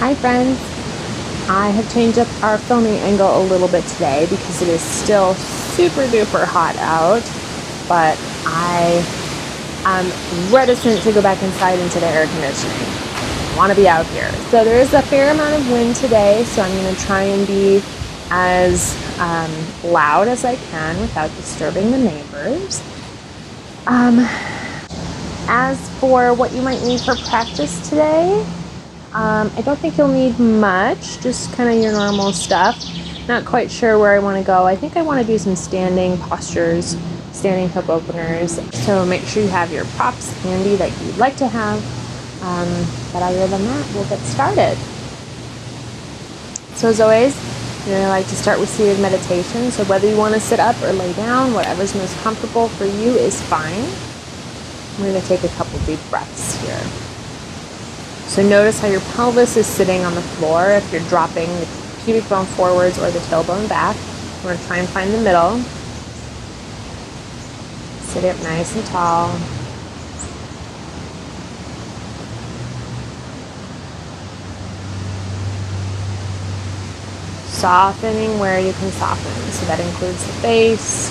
Hi friends! I have changed up our filming angle a little bit today because it is still super duper hot out, but I am reticent to go back inside into the air conditioning. I want to be out here. So there is a fair amount of wind today, so I'm going to try and be as loud as I can without disturbing the neighbors. As for what you might need for practice today, I don't think you'll need much, just kind of your normal stuff. Not quite sure where I want to go. I think I want to do some standing postures, standing hip openers. So make sure you have your props handy that you'd like to have. But other than that, we'll get started. So as always, I like to start with seated meditation. So whether you want to sit up or lay down, whatever's most comfortable for you is fine. I'm going to take a couple deep breaths here. So notice how your pelvis is sitting on the floor. If you're dropping the pubic bone forwards or the tailbone back, we're going to try and find the middle. Sit up nice and tall. Softening where you can soften. So that includes the face,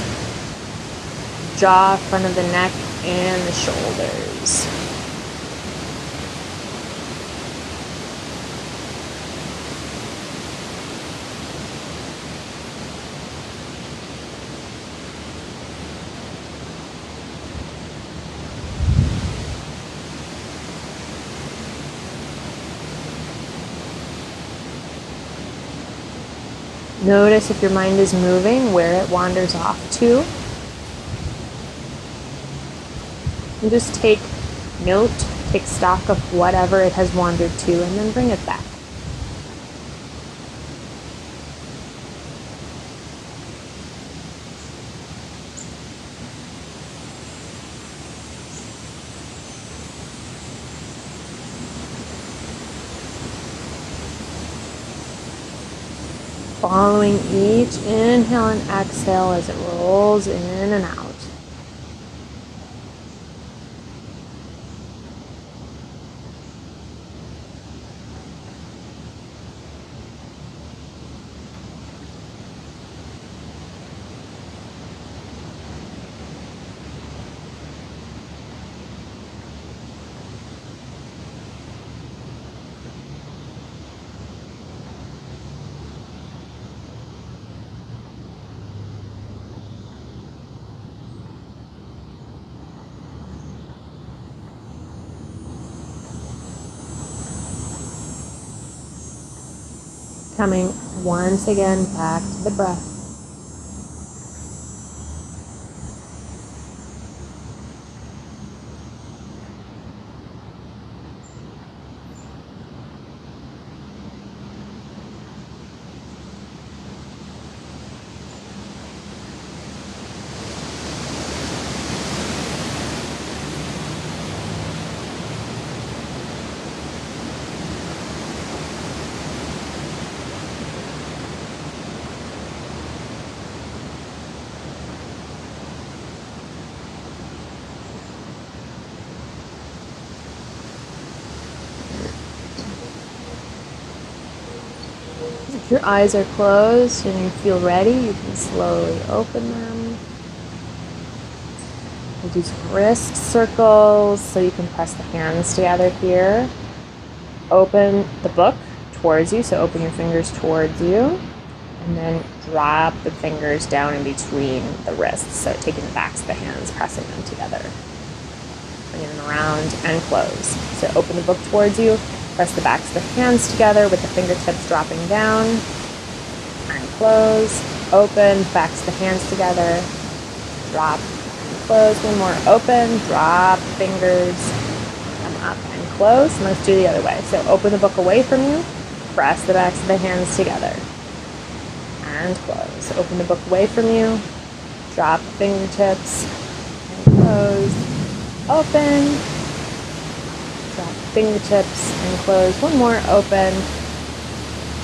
jaw, front of the neck, and the shoulders. Notice if your mind is moving, where it wanders off to. And just take note, take stock of whatever it has wandered to, and then bring it back. Following each inhale and exhale as it rolls in and out. Coming once again back to the breath. If your eyes are closed and you feel ready, you can slowly open them. We'll do some wrist circles so you can press the hands together here. Open the book towards you, so open your fingers towards you. And then drop the fingers down in between the wrists, so taking the backs of the hands, pressing them together. Bringing them around and close. So open the book towards you. Press the backs of the hands together with the fingertips dropping down and close. Open, backs of the hands together, drop and close. One more, open, drop, fingers, come up and close. And let's do the other way. So open the book away from you, press the backs of the hands together and close. Open the book away from you, drop the fingertips and close. Open. Drop fingertips and close. One more, open.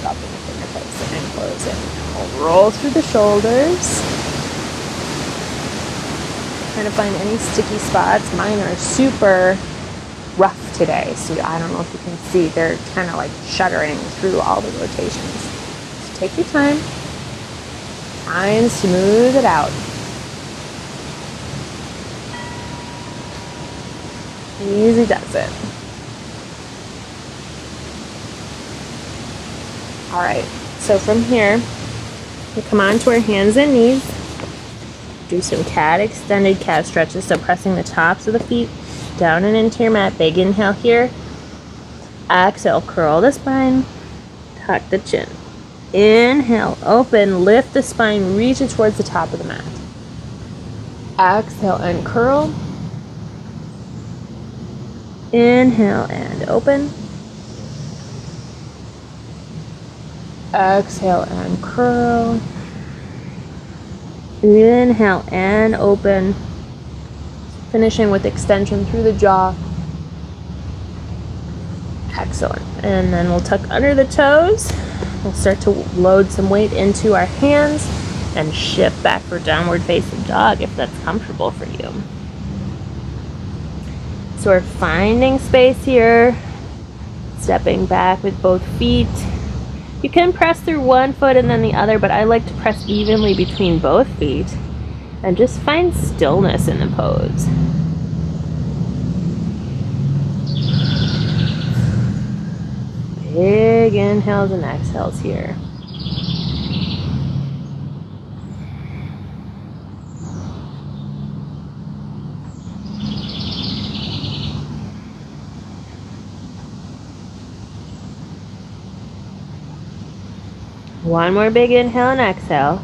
Dropping the fingertips and closing. We'll roll through the shoulders. Trying to find any sticky spots. Mine are super rough today, so I don't know if you can see, they're kind of like shuddering through all the rotations. So take your time, try and smooth it out. Easy does it. All right, so from here, we come on to our hands and knees. Do some cat extended calf stretches, so pressing the tops of the feet down and into your mat. Big inhale here. Exhale, curl the spine, tuck the chin. Inhale, open, lift the spine, reach it towards the top of the mat. Exhale and curl. Inhale and open. Exhale and curl. Inhale and open. Finishing with extension through the jaw. Excellent. And then we'll tuck under the toes. We'll start to load some weight into our hands and shift back for downward facing dog if that's comfortable for you. So we're finding space here, stepping back with both feet. You can press through one foot and then the other, but I like to press evenly between both feet and just find stillness in the pose. Big inhales and exhales here. One more big inhale and exhale.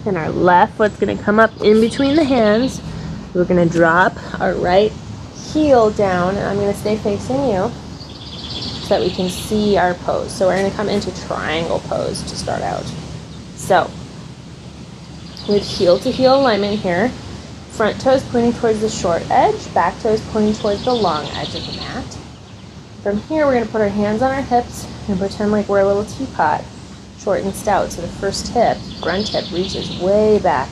And our left foot's going to come up in between the hands. We're going to drop our right heel down, and I'm going to stay facing you so that we can see our pose. So we're going to come into triangle pose to start out. So with heel to heel alignment here, front toes pointing towards the short edge, back toes pointing towards the long edge of the mat. From here, we're going to put our hands on our hips and pretend like we're a little teapot, short and stout. So the first hip, front hip, reaches way back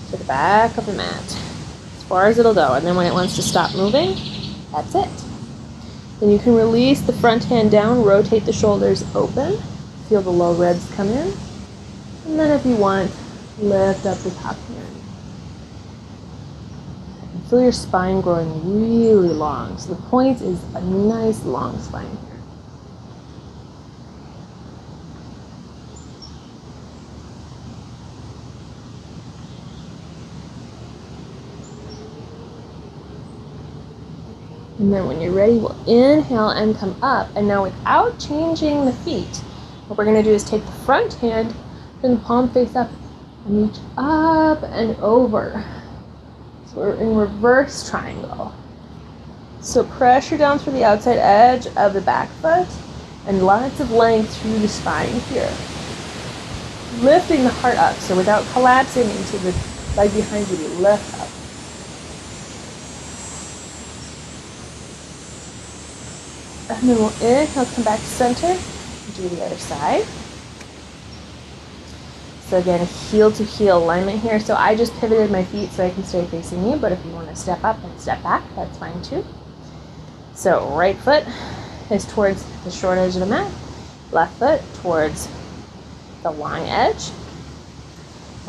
to the back of the mat, as far as it'll go. And then when it wants to stop moving, that's it. Then you can release the front hand down, rotate the shoulders open, feel the low ribs come in. And then if you want, lift up the top hand. Feel your spine growing really long. So the point is a nice long spine here. And then when you're ready, we'll inhale and come up. And now without changing the feet, what we're going to do is take the front hand, turn the palm face up, and reach up and over. So we're in reverse triangle. So pressure down through the outside edge of the back foot and lots of length through the spine here. Lifting the heart up, so without collapsing into the leg behind you, we lift up. And then we'll inhale, come back to center, and do the other side. So again, heel to heel alignment here. So I just pivoted my feet so I can stay facing you, but if you want to step up and step back, that's fine too. So right foot is towards the short edge of the mat, left foot towards the long edge.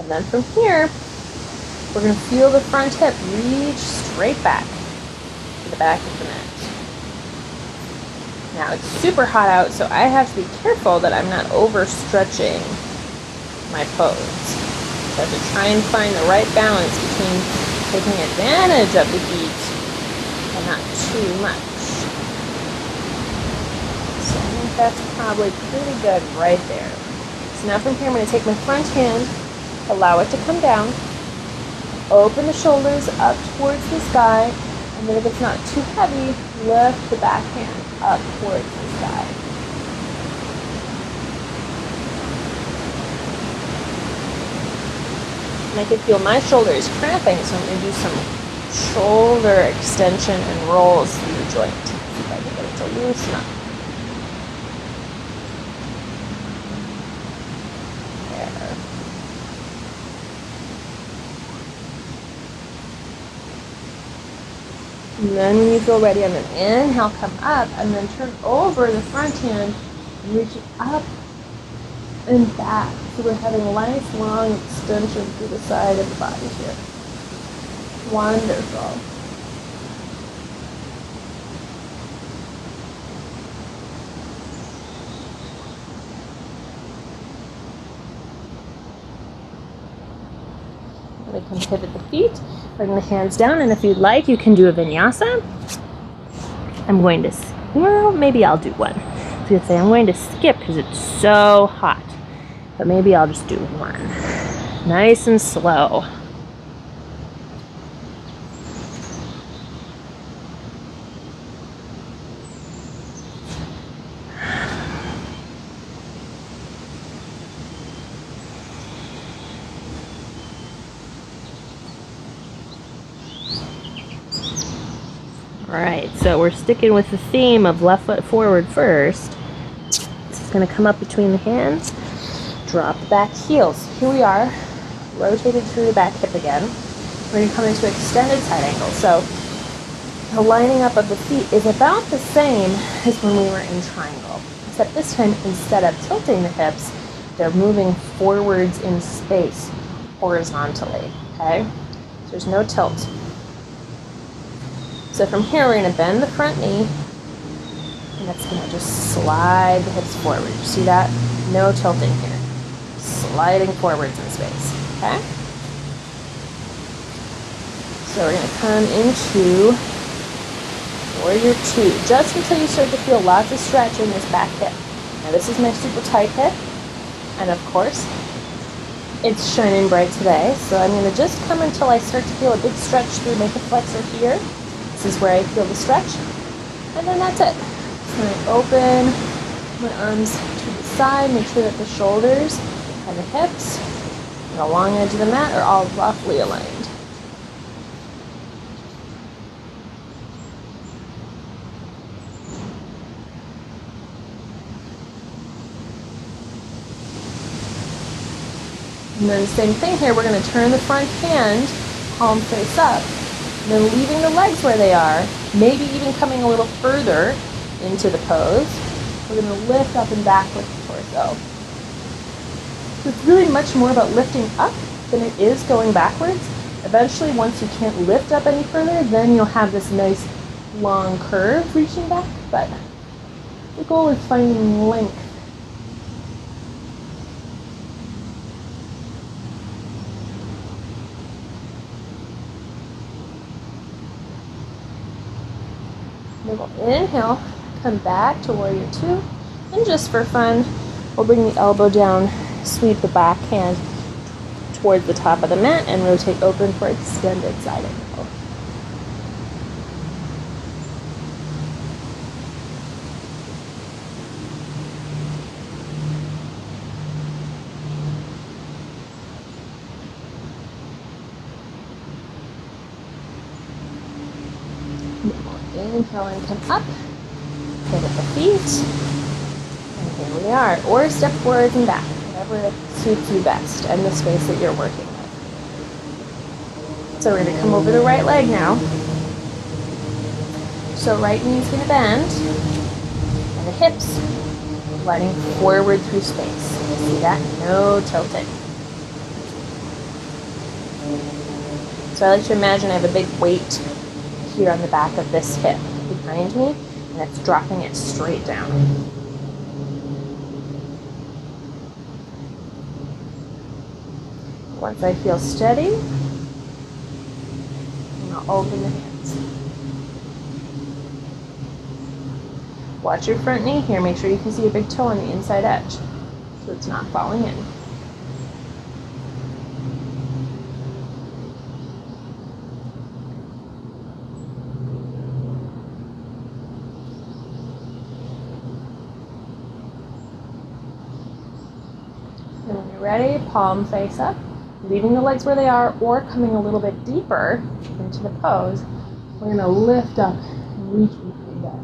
And then from here, we're going to feel the front hip reach straight back to the back of the mat. Now it's super hot out, so I have to be careful that I'm not overstretching my pose. So I have to try and find the right balance between taking advantage of the heat and not too much. So I think that's probably pretty good right there. So now from here, I'm going to take my front hand, allow it to come down, open the shoulders up towards the sky, and then if it's not too heavy, lift the back hand up towards the sky. And I can feel my shoulders cramping, so I'm going to do some shoulder extension and rolls through the joint. See if I can get it to loosen up. There. And then when you feel ready, I'm going to inhale, come up, and then turn over the front hand and reach it up and back. So we're having a nice long extension through the side of the body here. Wonderful. We can pivot the feet, bring the hands down, and if you'd like, you can do a vinyasa. I'm going to, well, maybe I'll do one. I was gonna say I'm going to skip because it's so hot, but maybe I'll just do one. Nice and slow. Alright, so we're sticking with the theme of left foot forward first. This is going to come up between the hands. Drop the back heels. Here we are, rotated through the back hip again. We're going to come into extended side angle. So the lining up of the feet is about the same as when we were in triangle. Except this time, instead of tilting the hips, they're moving forwards in space horizontally. Okay? So there's no tilt. So from here, we're going to bend the front knee, and that's going to just slide the hips forward. You see that? No tilting here. Sliding forwards in space, okay? So we're going to come into Warrior Two, just until you start to feel lots of stretch in this back hip. Now this is my super tight hip, and of course, it's shining bright today, so I'm going to just come until I start to feel a big stretch through my hip flexor here. This is where I feel the stretch, and then that's it. So I open my arms to the side, make sure that the shoulders and the hips and the long edge of the mat are all roughly aligned. And then same thing here, we're going to turn the front hand, palm face up, and then leaving the legs where they are, maybe even coming a little further into the pose. We're going to lift up and back with the torso. So it's really much more about lifting up than it is going backwards. Eventually, once you can't lift up any further, then you'll have this nice long curve reaching back, but the goal is finding length. Inhale, come back to Warrior Two, and just for fun, we'll bring the elbow down, sweep the back hand towards the top of the mat, and rotate open for extended side angle. Inhale and come up, pivot the feet, and here we are. Or step forwards and back, whatever suits you best and the space that you're working with. So we're going to come over the right leg now. So right knee's going to bend, and the hips sliding forward through space. See that? No tilting. So I like to imagine I have a big weight here on the back of this hip behind me, and it's dropping it straight down. Once I feel steady, I'll open the hands. Watch your front knee here. Make sure you can see a big toe on the inside edge so it's not falling in. And when you're ready, palm face up, leaving the legs where they are or coming a little bit deeper into the pose. We're going to lift up and reach between that.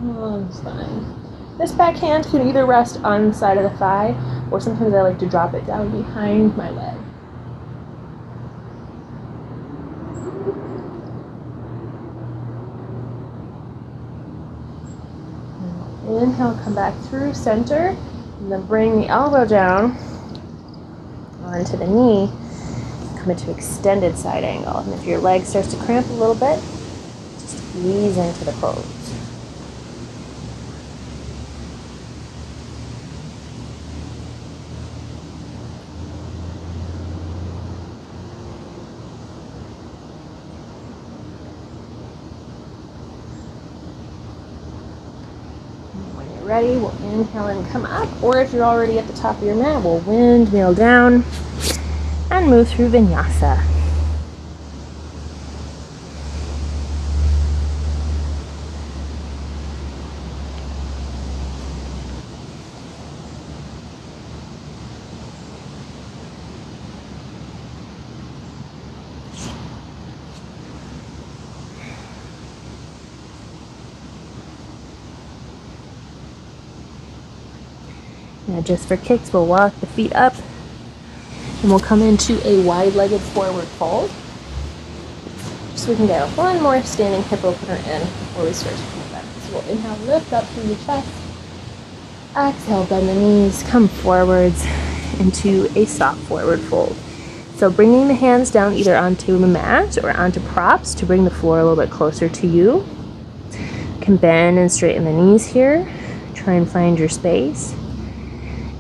Oh, spine. This back hand can either rest on the side of the thigh, or sometimes I like to drop it down behind my leg. inhale, come back through center, and then bring the elbow down onto the knee. Come into extended side angle. And if your leg starts to cramp a little bit, just ease into the pose. Ready, we'll inhale and come up, or if you're already at the top of your mat, we'll windmill down and move through vinyasa. Now just for kicks, we'll walk the feet up and we'll come into a wide-legged forward fold. So we can get one more standing hip opener in before we start to move back. So we'll inhale, lift up through the chest. Exhale, bend the knees, come forwards into a soft forward fold. So bringing the hands down either onto the mat or onto props to bring the floor a little bit closer to you. You can bend and straighten the knees here. Try and find your space.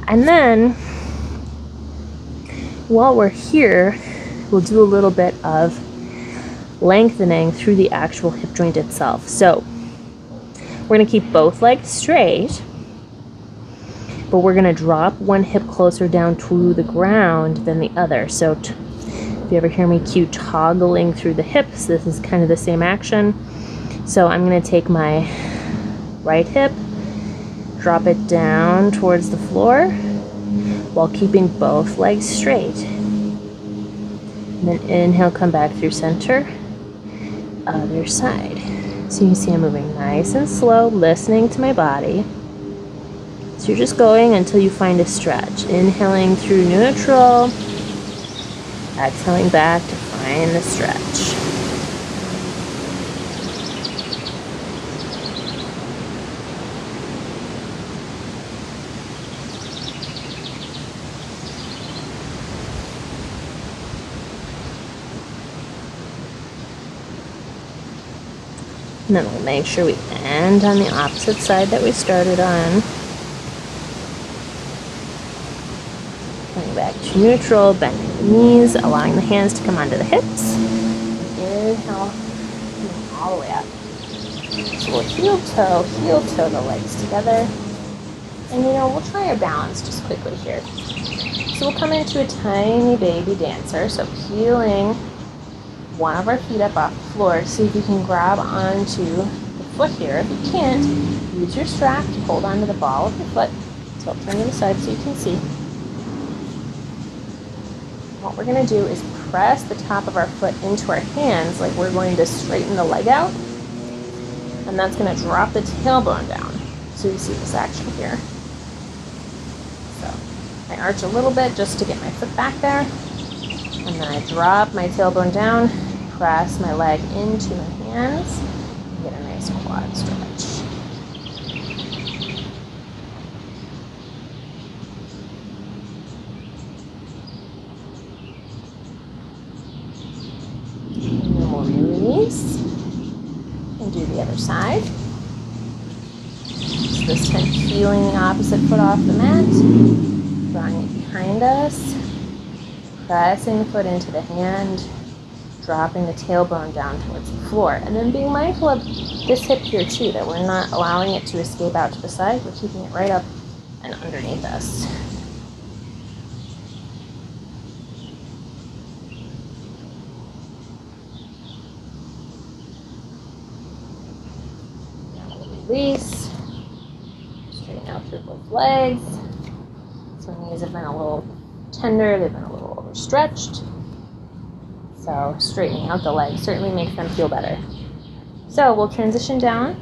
And then, while we're here, we'll do a little bit of lengthening through the actual hip joint itself. So, we're going to keep both legs straight, but we're going to drop one hip closer down to the ground than the other. So, if you ever hear me cue toggling through the hips, this is kind of the same action. So, I'm going to take my right hip, drop it down towards the floor while keeping both legs straight. And then inhale, come back through center, other side. So you can see I'm moving nice and slow, listening to my body. So you're just going until you find a stretch. Inhaling through neutral, exhaling back to find the stretch. And then we'll make sure we end on the opposite side that we started on. Coming back to neutral, bending the knees, allowing the hands to come onto the hips. Inhale, all the way up. So we'll heel toe the legs together. And we'll try our balance just quickly here. So we'll come into a tiny baby dancer. So peeling one of our feet up off the floor. See if you can grab onto the foot here. If you can't, use your strap to hold onto the ball of your foot. So I'll turn to the side so you can see. What we're going to do is press the top of our foot into our hands like we're going to straighten the leg out. And that's going to drop the tailbone down. So you see this action here. So I arch a little bit just to get my foot back there. And then I drop my tailbone down, press my leg into my hands, and get a nice quad stretch. And then we'll release and do the other side. So this time peeling the opposite foot off the mat, drawing it behind us. Pressing the foot into the hand, dropping the tailbone down towards the floor. And then being mindful of this hip here too, that we're not allowing it to escape out to the side. We're keeping it right up and underneath us. Now we'll release. Straighten out through both legs. Some knees have been a little tender, they've been a little overstretched. So straightening out the legs certainly makes them feel better. So we'll transition down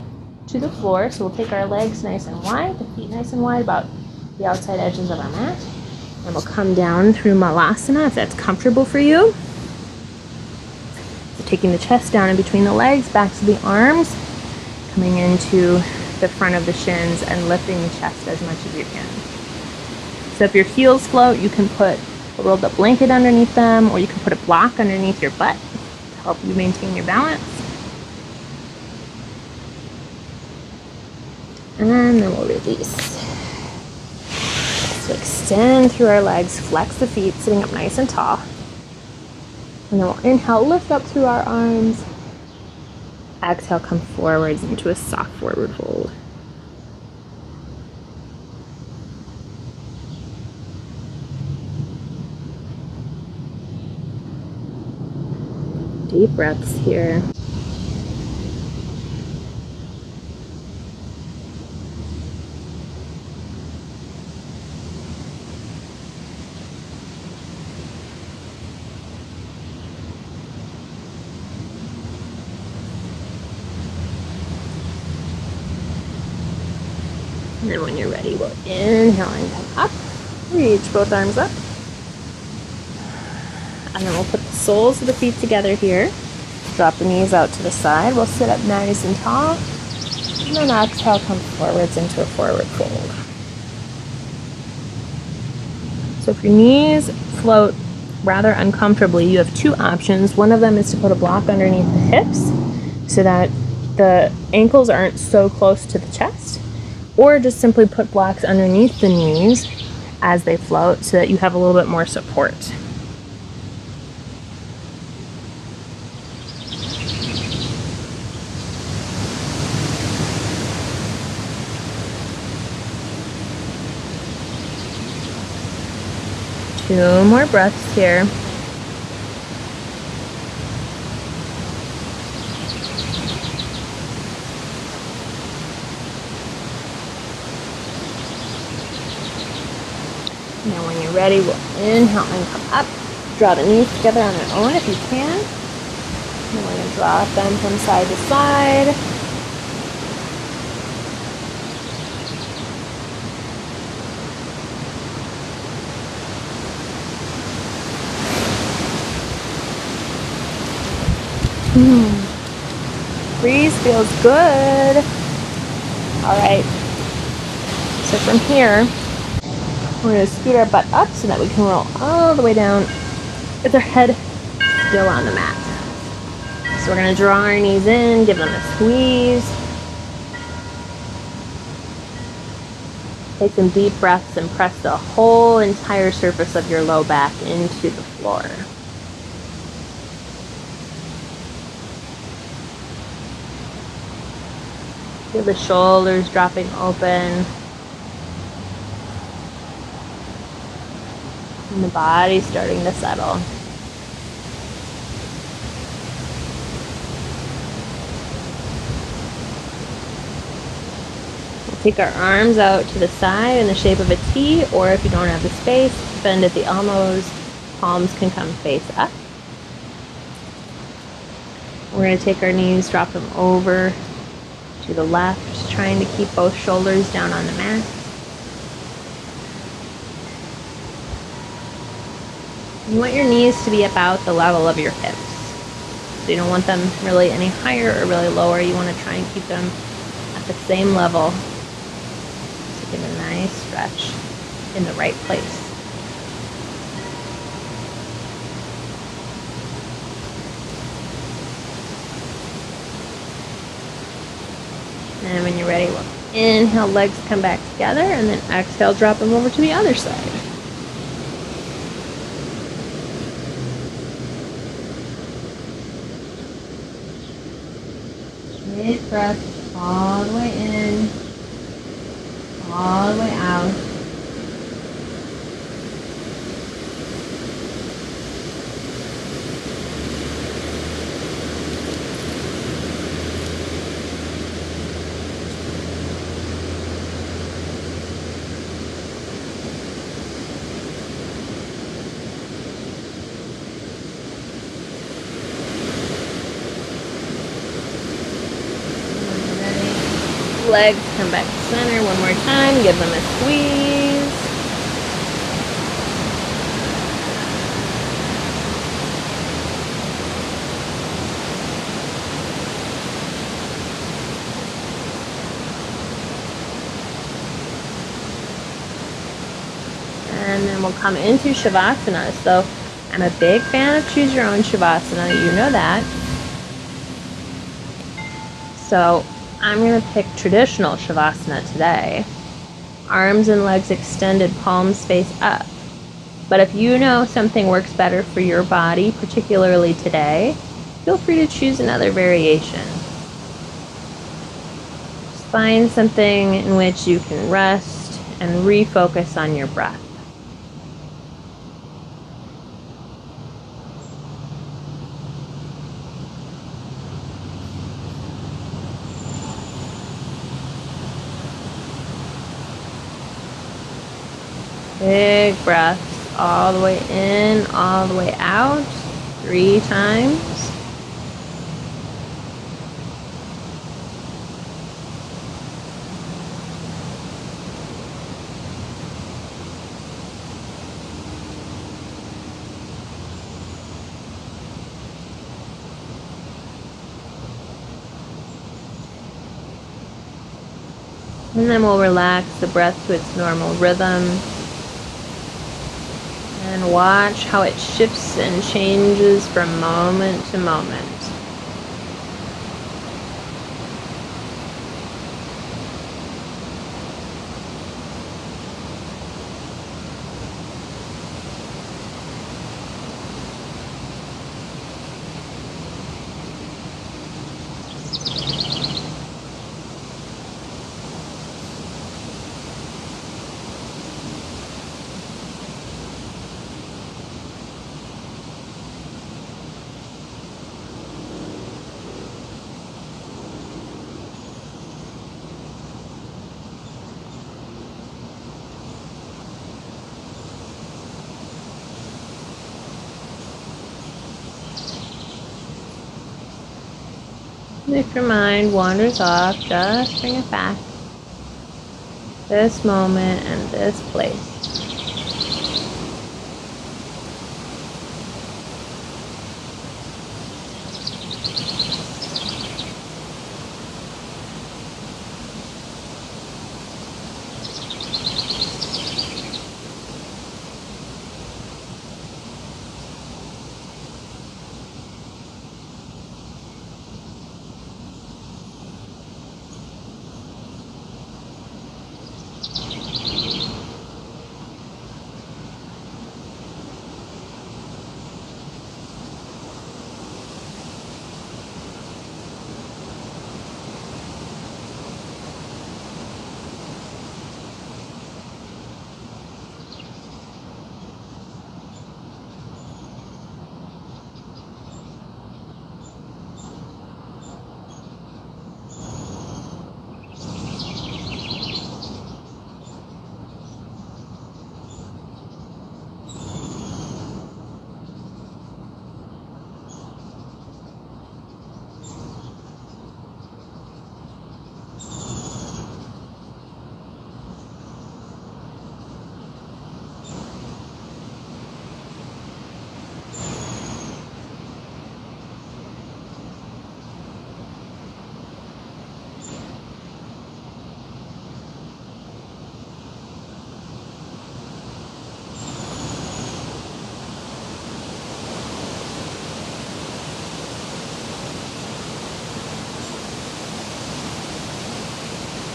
to the floor. So we'll take our legs nice and wide, the feet nice and wide, about the outside edges of our mat. And we'll come down through Malasana if that's comfortable for you. So taking the chest down in between the legs, back to the arms, coming into the front of the shins and lifting the chest as much as you can. So if your heels float, you can put a rolled up blanket underneath them, or you can put a block underneath your butt to help you maintain your balance. And then we'll release. So extend through our legs, flex the feet, sitting up nice and tall. And then we'll inhale, lift up through our arms. Exhale, come forwards into a soft forward fold. Deep breaths here. And then when you're ready, we'll inhale and come up. Reach both arms up. And then we'll put the soles of the feet together here. Drop the knees out to the side. We'll sit up nice and tall. And then exhale, come forwards into a forward fold. So if your knees float rather uncomfortably, you have two options. One of them is to put a block underneath the hips so that the ankles aren't so close to the chest. Or just simply put blocks underneath the knees as they float so that you have a little bit more support. Two more breaths here. Now when you're ready, we'll inhale and come up. Draw the knees together on their own if you can. And we're going to drop them from side to side. Breeze feels good. All right. So from here, we're going to scoot our butt up so that we can roll all the way down with our head still on the mat. So we're going to draw our knees in, give them a squeeze. Take some deep breaths and press the whole entire surface of your low back into the floor. Feel the shoulders dropping open. And the body starting to settle. We'll take our arms out to the side in the shape of a T, or if you don't have the space, bend at the elbows. Palms can come face up. We're going to take our knees, drop them over to the left, trying to keep both shoulders down on the mat. You want your knees to be about the level of your hips. So you don't want them really any higher or really lower. You want to try and keep them at the same level. So get a nice stretch in the right place. And when you're ready, we'll inhale, legs come back together, and then exhale, drop them over to the other side. Deep breath all the way in, all the way out. Legs come back to center one more time. Give them a squeeze. then we'll come into Shavasana. So I'm a big fan of choose your own Shavasana, you know that. So I'm going to pick traditional Shavasana today. Arms and legs extended, palms face up. But if you know something works better for your body, particularly today, feel free to choose another variation. Just find something in which you can rest and refocus on your breath. Big breaths all the way in, all the way out, 3 times. And then we'll relax the breath to its normal rhythm. And watch how it shifts and changes from moment to moment. And if your mind wanders off, just bring it back. This moment and this place.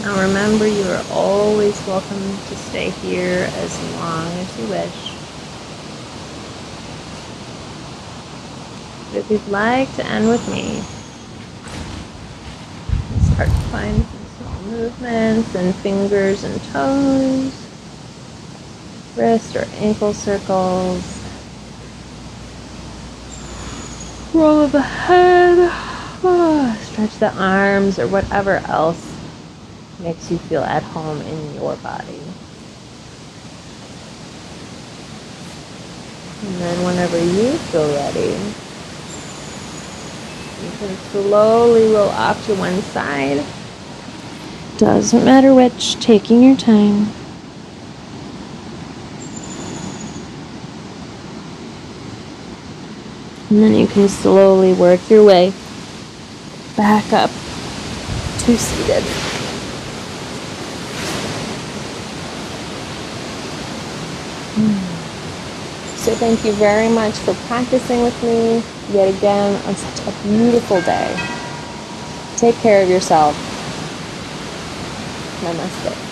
Now remember, you are always welcome to stay here as long as you wish. But if you'd like to end with me, start to find some small movements and fingers and toes, wrist or ankle circles, roll of the head, stretch the arms or whatever else makes you feel at home in your body. And then whenever you feel ready, you can slowly roll off to one side. Doesn't matter which, taking your time. And then you can slowly work your way back up to seated. So thank you very much for practicing with me yet again on such a beautiful day. Take care of yourself. Namaste.